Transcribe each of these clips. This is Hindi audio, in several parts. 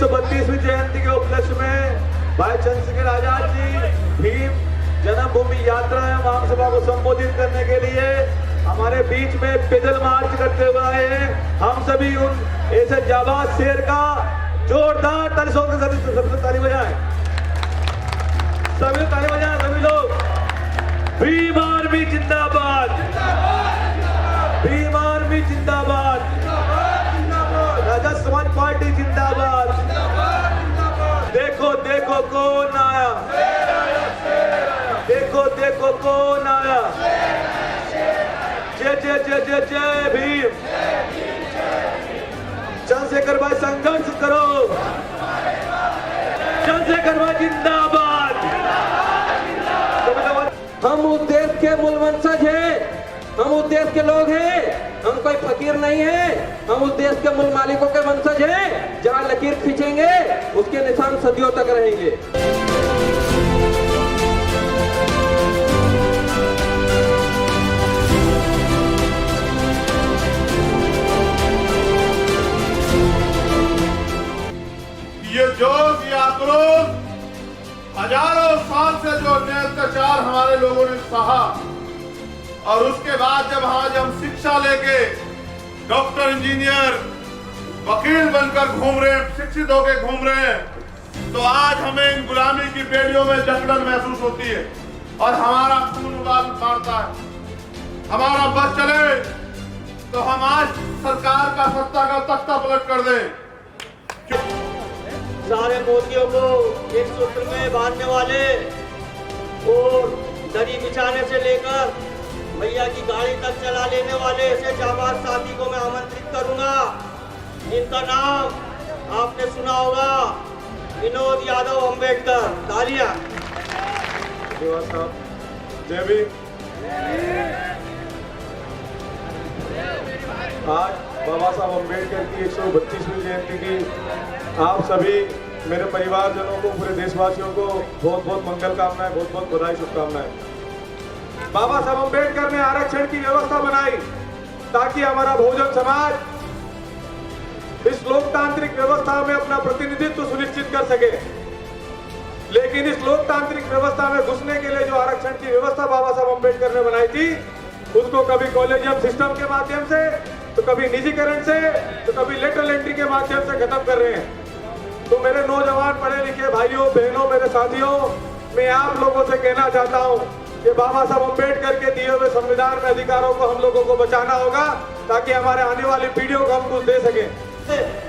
132वीं जयंती के उपलक्ष्य में भाई चंद्रशेखर आजाद जी भीम जन्मभूमि यात्रा एवं आम सभा को संबोधित करने के लिए हमारे बीच में पैदल मार्च करते हुए आए हैं। हम सभी उन ऐसे जाबाज शेर का जोरदार ताली बजाएं, सभी ताली बजाएं, सभी लोग। भीम आर्मी जिंदाबाद, भीम आर्मी जिंदाबाद, राजद समाज पार्टी जिंदाबाद। देखो देखो कौन आया, देखो देखो कौन आया। जय जय जय जय जय भीम। चंद्रशेखर भाई संघर्ष करो, चंद्रशेखर भाई जिंदाबाद। हम उस देश के मूल वंशज हैं, हम उस देश के लोग हैं, हम कोई फकीर नहीं है। हम उस देश के मूल मालिकों के वंशज हैं। जहाँ लकीर खींचेंगे उसके निशान सदियों तक रहेंगे। ये जोश, ये आक्रोश हजारों साल से जो अत्याचार हमारे लोगों ने सहा, और उसके बाद जब आज हम शिक्षा लेके डॉक्टर, इंजीनियर, वकील बनकर घूम रहे हैं, शिक्षित होकर घूम रहे हैं, तो आज हमें इन गुलामी की बेड़ियों में जकड़न महसूस होती है और हमारा खून उबाल मारता है। हमारा बस चले तो हम आज सरकार का सत्ता का तख्ता पलट कर दें। सारे मोदियों को एक सूत्र में बांधने वाले और दरी बिछाने से लेकर भैया की गाड़ी तक चला लेने वाले ऐसे जाबाज साथी को मैं आमंत्रित करूंगा, जिनका नाम आपने सुना होगा, विनोद यादव अम्बेडकर। तालियां। जय भीम। आज बाबा साहब अम्बेडकर की 132वीं जयंती की आप सभी मेरे परिवारजनों को, पूरे देशवासियों को बहुत बहुत मंगल कामनाएं, बहुत बहुत बधाई, शुभकामनाएं। बाबा साहब अम्बेडकर ने आरक्षण की व्यवस्था बनाई ताकि हमारा बहुजन समाज इस लोकतांत्रिक व्यवस्था में अपना प्रतिनिधित्व सुनिश्चित कर सके। लेकिन इस लोकतांत्रिक व्यवस्था में घुसने के लिए जो आरक्षण की व्यवस्था बाबा साहब अम्बेडकर ने बनाई थी, उसको कभी कॉलेजियम सिस्टम के माध्यम से, तो कभी निजीकरण से, तो कभी लेटरल एंट्री के माध्यम से खत्म कर रहे हैं। तो मेरे नौजवान पढ़े लिखे भाइयों बहनों, मेरे साथियों, मैं आप लोगों से कहना चाहता हूं कि बाबा साहब अम्बेडकर के दिए हुए संविधान में अधिकारों को हम लोगों को बचाना होगा, ताकि हमारे आने वाली पीढ़ियों को हम कुछ दे सके।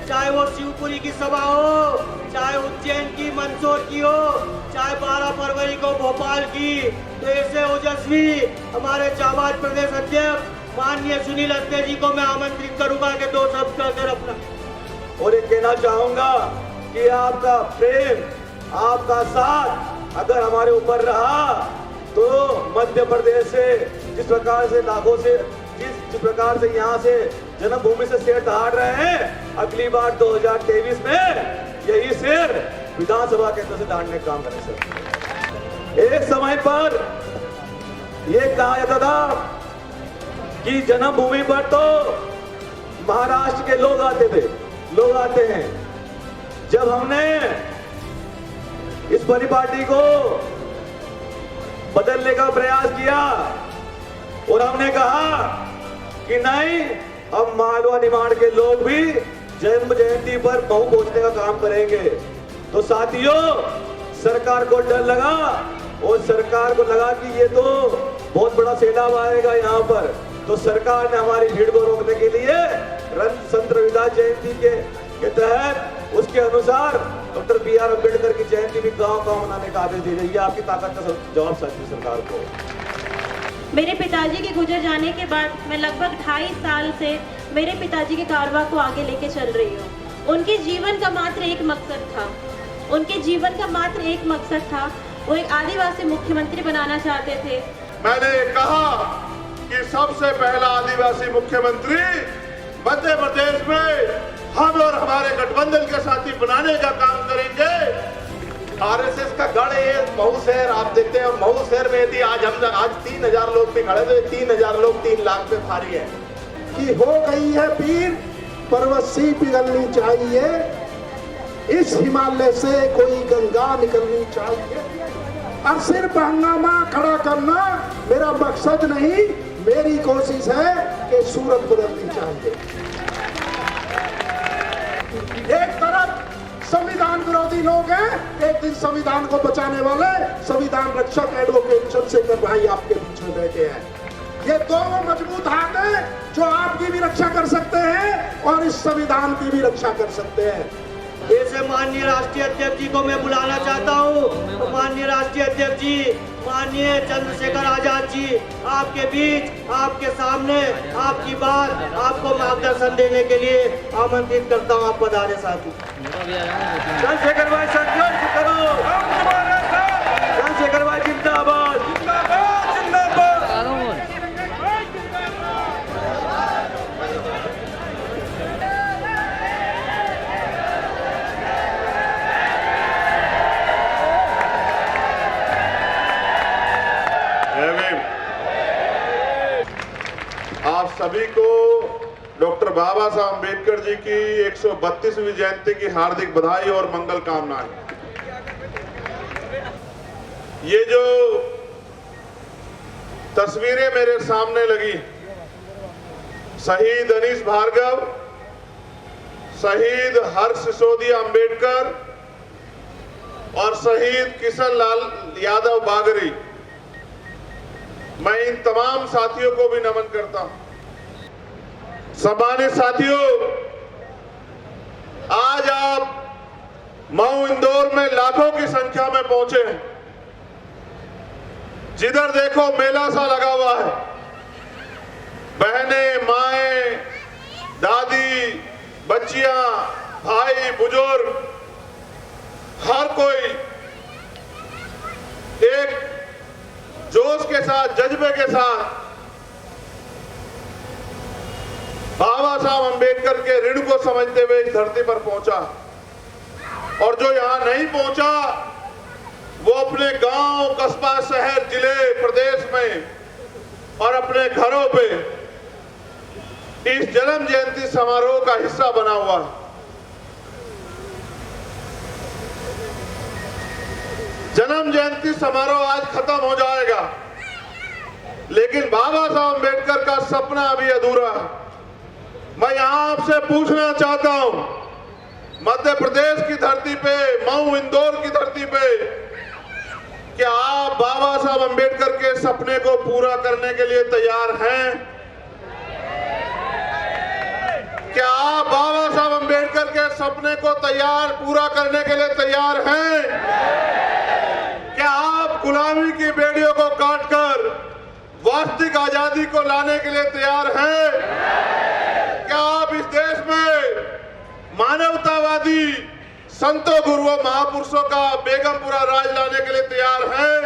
चाहे वो शिवपुरी की सभा हो, चाहे उज्जैन की, मंदसौर की हो, चाहे 12 फरवरी को भोपाल की, तो ऐसे ओजस्वी हमारे जाबाज प्रदेश अध्यक्ष माननीय सुनील अत्रे जी को मैं आमंत्रित करूंगा कि 2 शब्द कहकर अपना। और ये कहना चाहूंगा कि आपका प्रेम, आपका साथ अगर हमारे ऊपर रहा, तो मध्य प्रदेश से जिस प्रकार से लाखों से जिस प्रकार से यहाँ से जन्मभूमि से शेर दहाड़ रहे हैं, अगली बार 2023 में यही शेर विधानसभा के अंदर से दहाड़ने का काम करें सर। एक समय पर यह कहा जाता था कि जन्मभूमि पर तो महाराष्ट्र के लोग आते थे, लोग आते हैं। जब हमने इस परिपाटी को बदलने का प्रयास किया और हमने कहा कि नहीं, अब मालवा निमाड़ के लोग भी जन्म जयंती पर महू पहुंचने का काम करेंगे, तो साथियों सरकार को डर लगा और सरकार को लगा कि ये तो बहुत बड़ा सैलाब आएगा यहाँ पर, तो सरकार ने हमारी भीड़ को रोकने के लिए संत रविदास जयंती के तहत उसके अनुसार डॉक्टर BR अम्बेडकर की जयंती भी गांव-गांव मनाने का आदेश दे रही है। आपकी ताकत का जवाब सकती सरकार को। मेरे पिताजी के गुजर जाने के बाद मैं लगभग 2.5 साल से मेरे पिताजी के कारवां को आगे लेके चल रही हूँ। उनके जीवन का मात्र एक मकसद था, उनके जीवन का मात्र एक मकसद था, वो एक आदिवासी मुख्यमंत्री बनाना चाहते थे। मैंने कहा कि सबसे पहला आदिवासी मुख्यमंत्री मध्य प्रदेश में हम और हमारे गठबंधन के साथी बनाने का काम करेंगे। आरएसएस का गढ़ है महू शहर, आप देखते हैं महू शहर में यदि आज 3000 लोग पे खड़े थे, 3000 लोग 3 लाख पे भारी है कि हो गई है पीर पर्वत सी पिघलनी चाहिए, इस हिमालय से कोई गंगा निकलनी चाहिए। और सिर्फ हंगामा खड़ा करना मेरा मकसद नहीं, मेरी कोशिश है कि सूरत बदलनी चाहिए। एक तरफ संविधान विरोधी लोग हैं, एक दिन संविधान को बचाने वाले संविधान रक्षक एडवोकेट चंद्रशेखर भाई आपके बीच में बैठे हैं। ये दोनों मजबूत हाथ हैं जो आपकी भी रक्षा कर सकते हैं और इस संविधान की भी रक्षा कर सकते हैं। ऐसे माननीय राष्ट्रीय अध्यक्ष जी को मैं बुलाना चाहता हूँ। माननीय राष्ट्रीय अध्यक्ष जी, माननीय चंद्रशेखर आजाद जी, आपके बीच, आपके सामने, आपकी बात, आपको मार्गदर्शन देने के लिए आमंत्रित करता हूँ। आप पधारे साथी। चंद्रशेखर भाई संघर्ष करो, चंद्रशेखर भाई जिंदाबाद, जिंदाबाद, जिंदाबाद। आप सभी को डॉक्टर बाबा साहब अम्बेडकर जी की 132वीं जयंती की हार्दिक बधाई और मंगल कामनाएं। ये जो तस्वीरें मेरे सामने लगी, शहीद अनीश भार्गव, शहीद हर्ष सिसोदिया अम्बेडकर और शहीद किशन लाल यादव बागरी, मैं इन तमाम साथियों को भी नमन करता हूं। सम्मानित साथियों, आज आप मऊ इंदौर में लाखों की संख्या में पहुंचे हैं। जिधर देखो मेला सा लगा हुआ है। बहनें, माएं, दादी, बच्चियां, भाई, बुजुर्ग, हर कोई एक जोश के साथ, जज्बे के साथ बाबा साहब अम्बेडकर के ऋण को समझते हुए इस धरती पर पहुंचा। और जो यहां नहीं पहुंचा वो अपने गांव, कस्बा, शहर, जिले, प्रदेश में और अपने घरों पे इस जन्म जयंती समारोह का हिस्सा बना हुआ है। जन्म जयंती समारोह आज खत्म हो जाएगा, लेकिन बाबा साहब अम्बेडकर का सपना अभी अधूरा है। मैं यहां आपसे पूछना चाहता हूं, मध्य प्रदेश की धरती पे, मऊ इंदौर की धरती पे, क्या आप बाबा साहब अम्बेडकर के सपने को पूरा करने के लिए तैयार हैं? क्या आप बाबा साहब अम्बेडकर के सपने को पूरा करने के लिए तैयार हैं? क्या आप गुलामी की बेड़ियों को काटकर वास्तविक आजादी को लाने के लिए तैयार हैं? क्या आप इस देश में मानवतावादी संतों, गुरुओं, महापुरुषों का बेगमपुरा राज लाने के लिए तैयार हैं?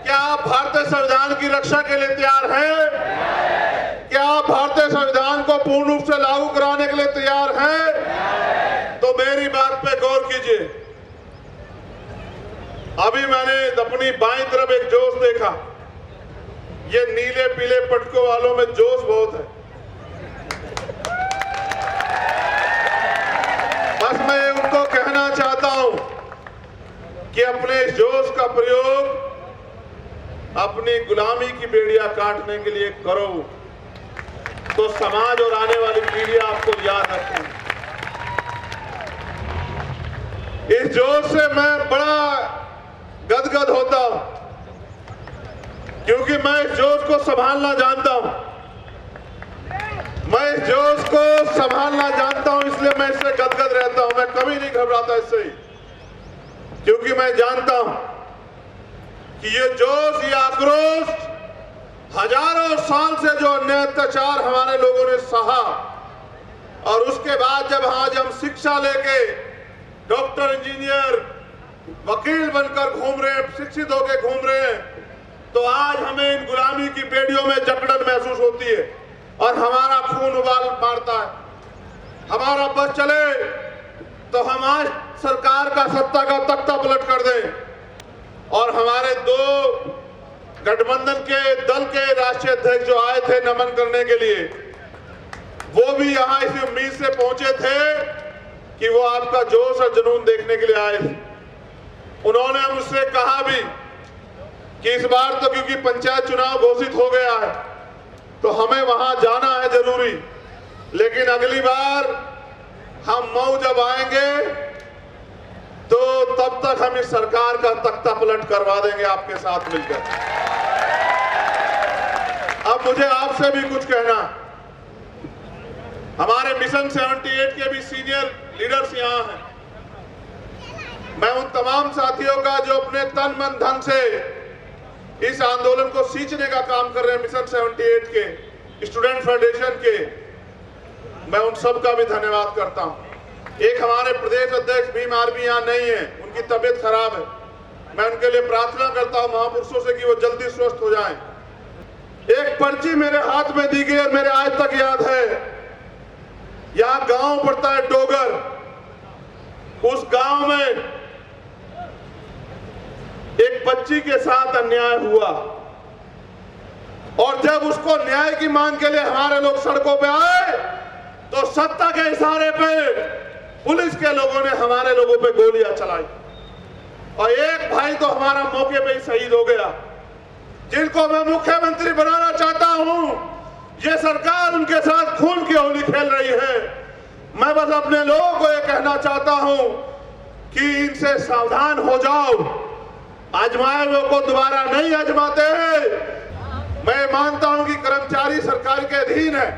क्या आप भारतीय संविधान की रक्षा के लिए तैयार हैं? क्या आप भारतीय संविधान को पूर्ण रूप से लागू कराने के लिए तैयार हैं? तो मेरी बात पे गौर कीजिए। अभी मैंने अपनी बाईं तरफ एक जोश देखा। ये नीले पीले पटकों वालों में जोश बहुत है। बस मैं उनको कहना चाहता हूं कि अपने इस जोश का प्रयोग अपनी गुलामी की बेड़ियां काटने के लिए करो, तो समाज और आने वाली पीढ़ी आपको याद रखें। इस जोश से मैं बड़ा गदगद होता हूं, क्योंकि मैं इस जोश को संभालना जानता हूं। मैं इस जोश को संभालना जानता हूं, इसलिए मैं इससे गदगद रहता हूं। मैं कभी नहीं घबराता इससे, क्योंकि मैं जानता हूं कि ये जोश, ये आक्रोश हजारों साल से जो अन्याय अत्याचार हमारे लोगों ने सहा, और उसके बाद जब आज हम शिक्षा लेके डॉक्टर, इंजीनियर, वकील बनकर घूम रहे हैं, शिक्षित होकर घूम रहे हैं, तो आज हमें इन गुलामी की बेड़ियों में जकड़न महसूस होती है और हमारा खून उबाल मारता है। हमारा बस चले तो हम आज सरकार का सत्ता का तख्ता पलट कर दें, और हमारे दो गठबंधन के दल के राष्ट्रीय अध्यक्ष जो आए थे नमन करने के लिए, वो भी यहां इसी उम्मीद से पहुंचे थे कि वो आपका जोश और जुनून देखने के लिए आए थे। उन्होंने मुझसे कहा भी कि इस बार तो क्योंकि पंचायत चुनाव घोषित हो गया है तो हमें वहां जाना है जरूरी, लेकिन अगली बार हम मऊ जब आएंगे तो तब तक हम इस सरकार का तख्ता पलट करवा देंगे आपके साथ मिलकर। अब मुझे आपसे भी कुछ कहना। हमारे मिशन 78 के भी सीनियर लीडर्स यहाँ हैं। मैं उन तमाम साथियों का जो अपने तन मन धन से इस आंदोलन को सींचने का काम कर रहे हैं, मिशन 78 के स्टूडेंट फेडरेशन के, मैं उन सब का भी धन्यवाद करता हूं। एक हमारे प्रदेश अध्यक्ष भीम आर्मी यहाँ नहीं है, उनकी तबीयत खराब है। मैं उनके लिए प्रार्थना करता हूं महापुरुषों से कि वो जल्दी स्वस्थ हो जाएं। एक पर्ची मेरे हाथ में दी गई और मेरे आज तक याद है। यहाँ गांव पड़ता है डोगर, उस गांव में एक बच्ची के साथ अन्याय हुआ और जब उसको न्याय की मांग के लिए हमारे लोग सड़कों पे आए तो सत्ता के इशारे पे पुलिस के लोगों ने हमारे लोगों पे गोलियां चलाई और एक भाई तो हमारा मौके पे ही शहीद हो गया, जिनको मैं मुख्यमंत्री बनाना चाहता हूं। ये सरकार उनके साथ खून की होली खेल रही है। मैं बस अपने लोगों को ये कहना चाहता हूं कि इनसे सावधान हो जाओ, आजमाए हुए को दोबारा नहीं आजमाते हैं। मैं मानता हूं कि कर्मचारी सरकार के अधीन है।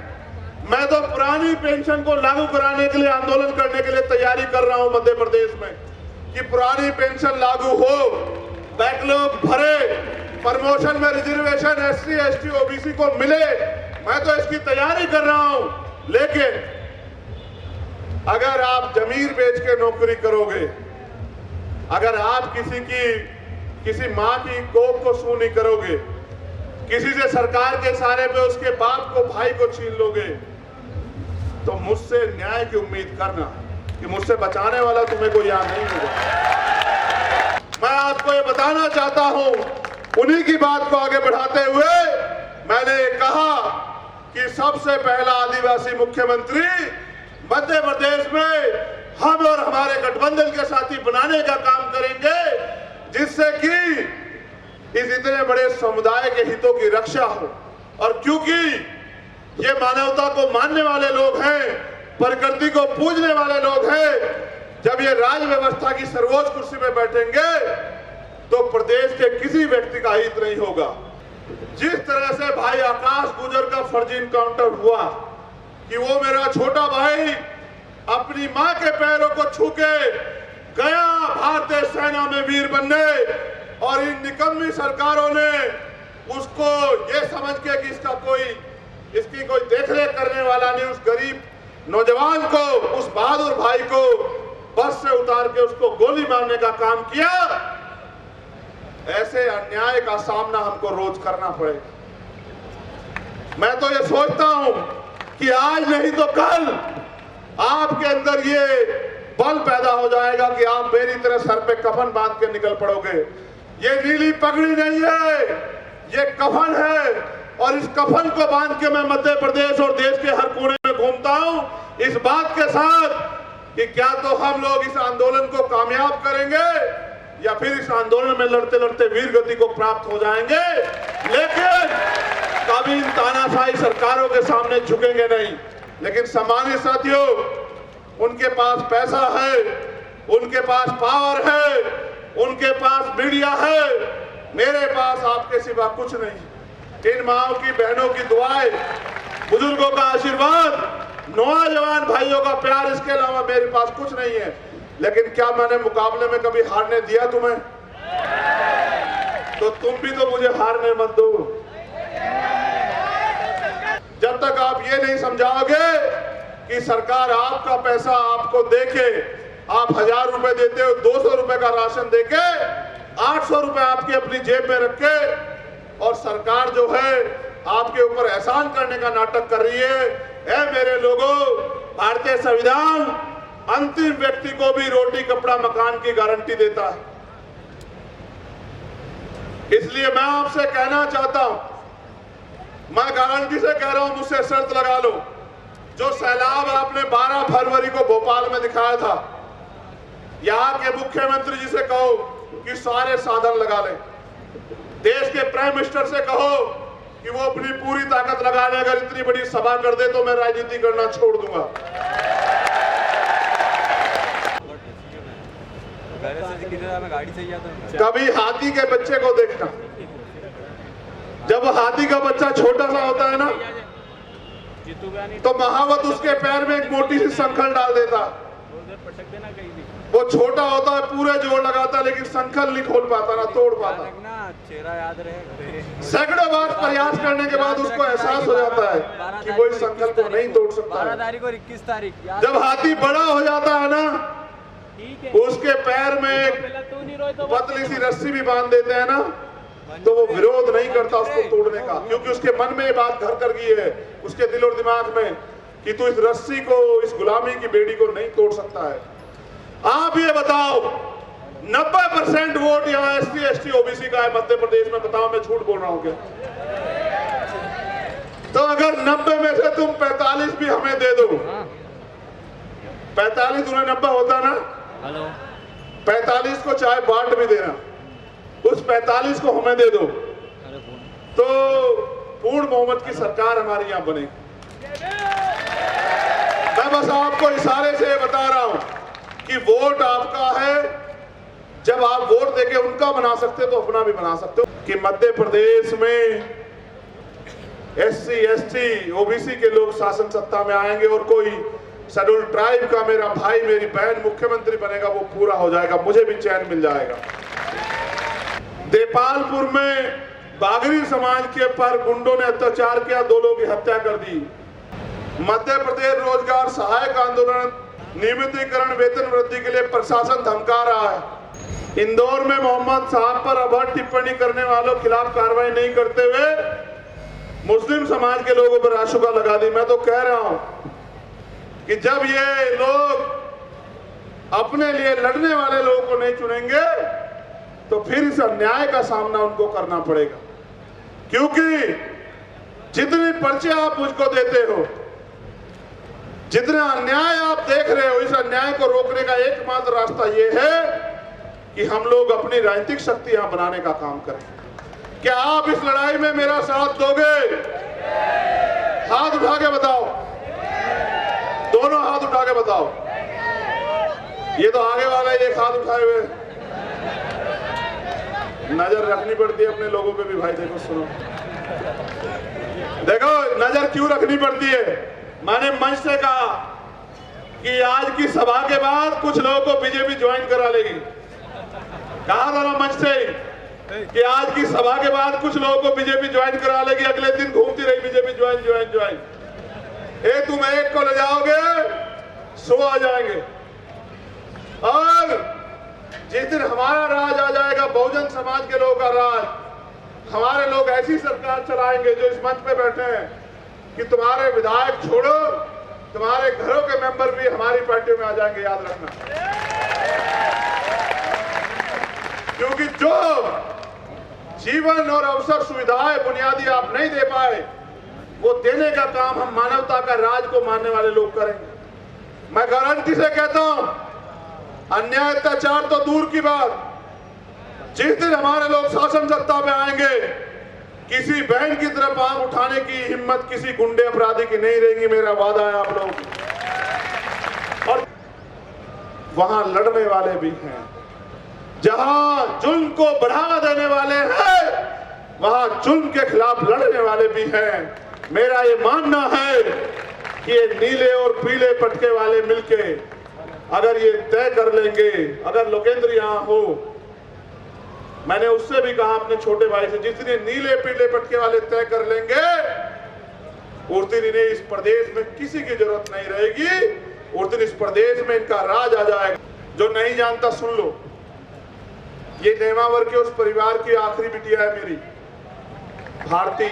मैं तो पुरानी पेंशन को लागू कराने के लिए आंदोलन करने के लिए तैयारी कर रहा हूं मध्य प्रदेश में कि पुरानी पेंशन लागू हो, बैकलॉग भरे, प्रमोशन में रिजर्वेशन SC ST OBC को मिले। मैं तो इसकी तैयारी कर रहा हूं, लेकिन अगर आप जमीर बेच के नौकरी करोगे, अगर आप किसी माँ की कोख को सूनी करोगे, किसी से सरकार के इशारे पे उसके बाप को भाई को छीन लोगे, तो मुझसे न्याय की उम्मीद करना कि मुझसे बचाने वाला तुम्हें कोई याद नहीं होगा। मैं आपको ये बताना चाहता हूं, उन्हीं की बात को आगे बढ़ाते हुए मैंने कहा कि सबसे पहला आदिवासी मुख्यमंत्री मध्य प्रदेश में हम और हमारे गठबंधन के साथी बनाने का काम करेंगे, जिससे कि इस इतने बड़े समुदाय के हितों की रक्षा हो। और क्योंकि ये मानवता को मानने वाले लोग हैं, प्रकृति को पूजने वाले लोग हैं, जब ये राज व्यवस्था की सर्वोच्च कुर्सी में बैठेंगे तो प्रदेश के किसी व्यक्ति का हित नहीं होगा। जिस तरह से भाई आकाश गुजर का फर्जी इनकाउंटर हुआ कि वो मेरा छोटा भाई अपनी मां के पैरों को छू के गया भारतीय सेना में वीर बनने, और इन निकम्मी सरकारों ने उसको ये समझ के कि इसकी कोई देखरेख करने वाला नहीं, उस गरीब नौजवान को, उस बहादुर भाई को बस से उतार के उसको गोली मारने का काम किया। ऐसे अन्याय का सामना हमको रोज करना पड़ेगा। मैं तो ये सोचता हूं कि आज नहीं तो कल आपके अंदर ये बल पैदा हो जाएगा कि आप मेरी तरह सर पे कफन बांध के निकल पड़ोगे। ये नीली पगड़ी नहीं है, ये कफन है, और इस कफन को बांध के मैं मध्य प्रदेश और देश के हर कोने में घूमता हूं, इस बात के साथ कि क्या तो हम लोग इस आंदोलन को कामयाब करेंगे या फिर इस आंदोलन में लड़ते लड़ते वीर गति को प्राप्त हो जाएंगे, लेकिन कभी इन तानाशाही सरकारों के सामने झुकेंगे नहीं। लेकिन सामान्य साथियों, उनके पास पैसा है, उनके पास पावर है, उनके पास मीडिया है, मेरे पास आपके सिवा कुछ नहीं। इन माओ की बहनों की दुआएं, बुजुर्गों का आशीर्वाद, नौजवान भाइयों का प्यार, इसके अलावा मेरे पास कुछ नहीं है। लेकिन क्या मैंने मुकाबले में कभी हारने दिया तुम्हें? तो तुम भी तो मुझे हारने मत दो। जब तक आप ये नहीं समझाओगे कि सरकार आपका पैसा आपको देके, आप 1000 रुपए देते हो, 200 रुपए का राशन देके 800 रुपए आपकी अपनी जेब में रख के, और सरकार जो है आपके ऊपर एहसान करने का नाटक कर रही है। ऐ मेरे लोगों, भारतीय संविधान अंतिम व्यक्ति को भी रोटी कपड़ा मकान की गारंटी देता है। इसलिए मैं आपसे कहना चाहता हूं, मैं गारंटी से कह रहा हूं, मुझसे शर्त लगा लो जो सैलाब आपने 12 फरवरी को भोपाल में दिखाया था, यहाँ के मुख्यमंत्री जी से कहो कि सारे साधन लगा लें। देश के प्राइम मिनिस्टर से कहो कि वो अपनी पूरी ताकत लगा ले। अगर इतनी बड़ी सभा कर दे तो मैं राजनीति करना छोड़ दूंगा। कभी हाथी के बच्चे को देखना, जब हाथी का बच्चा छोटा सा होता है ना, तो महावत उसके पैर में एक मोटी सी संखल डाल देता। वो छोटा होता है, पूरे जोर लगाता, लेकिन संखल नहीं खोल पाता, ना तोड़ पाता। चेहरा याद रहेगा। सैकड़ों बार प्रयास करने के बाद उसको एहसास हो जाता है कि वो इस संखल को नहीं तोड़ सकता। 12 तारीख और 21 तारीख जब हाथी बड़ा हो जाता है ना, उसके पैर में एक पतली सी रस्सी भी बांध देते हैं ना, तो वो विरोध नहीं करता उसको तोड़ने का, क्योंकि उसके मन में ये बात घर कर गई है, उसके दिल और दिमाग में, कि तू इस रस्सी को, इस गुलामी की बेड़ी को नहीं तोड़ सकता है। आप ये बताओ, 90% वोट यहाँ SC ST OBC का है मध्य प्रदेश में। बताओ मैं झूठ बोल रहा हूँ क्या? तो अगर 90 में से तुम 45 भी हमें दे दो, 45 उन्हें 90 होता ना, 45 को चाहे बांट भी देना, उस 45 को हमें दे दो, तो पूर्ण बहुमत की सरकार हमारी यहाँ बनेगी। मैं बस आपको इशारे से बता रहा हूं कि वोट आपका है। जब आप वोट देके उनका बना सकते हो तो अपना भी बना सकते हो। कि मध्य प्रदेश में SC ST OBC के लोग शासन सत्ता में आएंगे और कोई शेड्यूल ट्राइब का मेरा भाई, मेरी बहन मुख्यमंत्री बनेगा, वो पूरा हो जाएगा, मुझे भी चैन मिल जाएगा। देपालपुर में बागरी समाज के पर गुंडों ने अत्याचार किया, 2 लोगों की हत्या कर दी। मध्य प्रदेश रोजगार सहायक आंदोलन, नियमितीकरण, वेतन वृद्धि के लिए प्रशासन धमका रहा है। इंदौर में मोहम्मद साहब पर अभद्र टिप्पणी करने वालों के खिलाफ कार्रवाई नहीं करते हुए मुस्लिम समाज के लोगों पर राशुका लगा दी। मैं तो कह रहा हूं कि जब ये लोग अपने लिए लड़ने वाले लोगों को नहीं चुनेंगे तो फिर इस अन्याय का सामना उनको करना पड़ेगा। क्योंकि जितने पर्चे आप मुझको देते हो, जितना अन्याय आप देख रहे हो, इस अन्याय को रोकने का एकमात्र रास्ता ये है कि हम लोग अपनी राजनीतिक शक्ति यहां बनाने का काम करें। क्या आप इस लड़ाई में मेरा साथ दोगे? हाथ उठा के बताओ, दोनों हाथ उठा के बताओ। ये तो आगे वाला एक हाथ उठाए हुए, नजर रखनी पड़ती है अपने लोगों पे भी भाई। देखो सुनो, देखो नजर क्यों रखनी पड़ती है। मैंने मंच से कहा कि आज की सभा के बाद कुछ लोगों को बीजेपी ज्वाइन करा लेगी। कहा था ना मंच से कि आज की सभा के बाद कुछ लोगों को बीजेपी ज्वाइन करा लेगी। अगले दिन घूमती रही बीजेपी ज्वाइन ज्वाइन ज्वाइन। तुम एक को ले जाओगे 100 आ जाएंगे। और जिस दिन हमारा राज आ जाएगा, बहुजन समाज के लोगों का राज, हमारे लोग ऐसी सरकार चलाएंगे जो इस मंच पे बैठे हैं कि तुम्हारे विधायक छोड़ो, तुम्हारे घरों के मेंबर भी हमारी पार्टी में आ जाएंगे। याद रखना, क्योंकि जो जीवन और अवसर सुविधाएं बुनियादी आप नहीं दे पाए, वो देने का काम हम मानवता का राज को मानने वाले लोग करेंगे। मैं गारंटी से कहता हूं, अन्याय अत्याचार तो दूर की बात, जिस दिन हमारे लोग शासन सत्ता में आएंगे, किसी बहन की तरफ आंख उठाने की हिम्मत किसी गुंडे अपराधी की नहीं रहेगी। मेरा वादा है आप लोग। और वहां लड़ने वाले भी हैं, जहां जुल्म को बढ़ावा देने वाले हैं, वहां जुल्म के खिलाफ लड़ने वाले भी हैं। मेरा ये मानना है कि ये नीले और पीले पटके वाले मिलके अगर ये तय कर लेंगे, अगर लोकेंद्र यहां हो, मैंने उससे भी कहा अपने छोटे भाई से, जितने नीले पीले पटके वाले तय कर लेंगे, उस दिन इन्हें इस प्रदेश में किसी की जरूरत नहीं रहेगी। उस दिन इस प्रदेश में इनका राज आ जाएगा। जो नहीं जानता सुन लो, ये नेमावर के उस परिवार की आखिरी बिटिया है मेरी, भारती।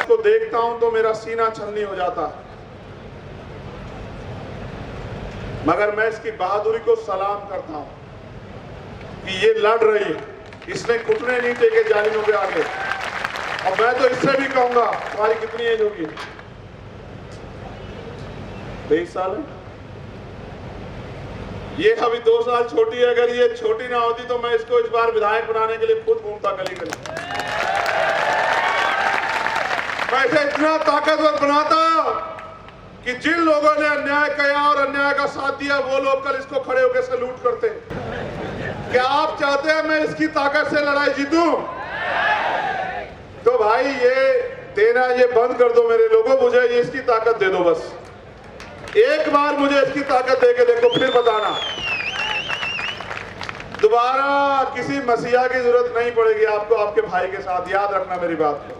को देखता हूं तो मेरा सीना छलनी हो जाता है, मगर मैं इसकी बहादुरी को सलाम करता हूं कि ये लड़ रही है, इसने घुटने नहीं टेके जालिमों के आगे। और मैं तो इससे भी कहूंगा, तुम्हारी कितनी एज होगी, 23 साल है। ये अभी 2 साल छोटी है, अगर ये छोटी ना होती तो मैं इसको इस बार विधायक बनाने के लिए खुद घूमता गली गली। मैं इसे इतना ताकतवर बनाता कि जिन लोगों ने अन्याय किया और अन्याय का साथ दिया वो लोग कल इसको खड़े होकर सैल्यूट करते। क्या आप चाहते हैं मैं इसकी ताकत से लड़ाई जीतूं? तो भाई ये देना ये बंद कर दो मेरे लोगों, मुझे ये इसकी ताकत दे दो बस। एक बार मुझे इसकी ताकत दे के देखो, फिर बताना। दोबारा किसी मसीहा की जरूरत नहीं पड़ेगी आपको आपके भाई के साथ, याद रखना मेरी बात को,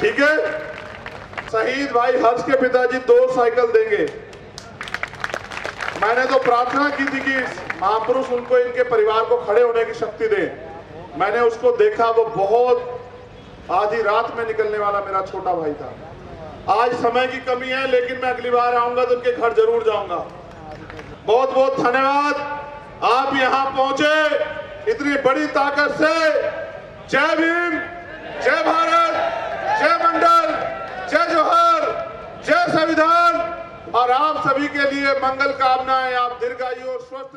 ठीक है? शहीद भाई हर्ष के पिताजी 2 साइकिल देंगे। मैंने तो प्रार्थना की थी कि महापुरुष उनको इनके परिवार को खड़े होने की शक्ति दे। मैंने उसको देखा, वो बहुत आधी रात में निकलने वाला मेरा छोटा भाई था। आज समय की कमी है, लेकिन मैं अगली बार आऊंगा तो उनके घर जरूर जाऊंगा। बहुत बहुत धन्यवाद, आप यहां पहुंचे इतनी बड़ी ताकत से। जय भीम, जय भारत, जय मंडल, जय जोहर, जय संविधान। और आप सभी के लिए मंगल कामनाएं। आप दीर्घायु और स्वस्थ